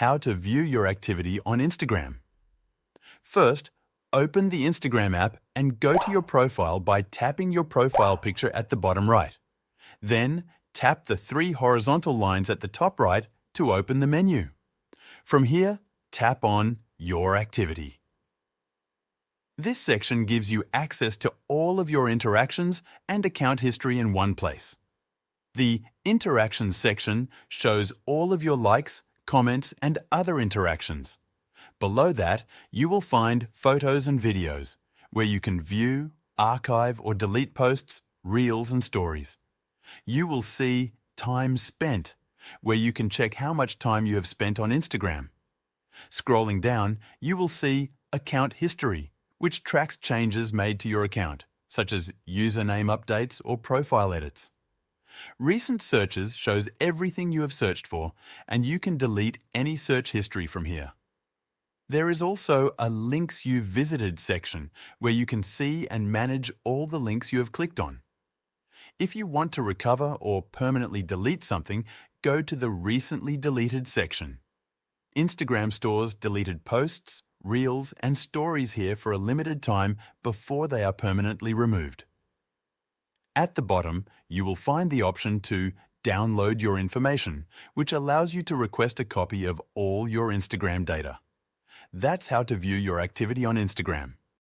How to view your activity on Instagram. First, open the Instagram app and go to your profile by tapping your profile picture at the bottom right. Then, tap the three horizontal lines at the top right to open the menu. From here, tap on Your Activity. This section gives you access to all of your interactions and account history in one place. The Interactions section shows all of your likes, comments, and other interactions. Below that, you will find Photos and Videos, where you can view, archive, or delete posts, reels, and stories. You will see Time Spent, where you can check how much time you have spent on Instagram. Scrolling down, you will see Account History, which tracks changes made to your account, such as username updates or profile edits. Recent Searches shows everything you have searched for, and you can delete any search history from here. There is also a Links You've Visited section, where you can see and manage all the links you have clicked on. If you want to recover or permanently delete something, go to the Recently Deleted section. Instagram stores deleted posts, reels, and stories here for a limited time before they are permanently removed. At the bottom, you will find the option to download your information, which allows you to request a copy of all your Instagram data. That's how to view your activity on Instagram.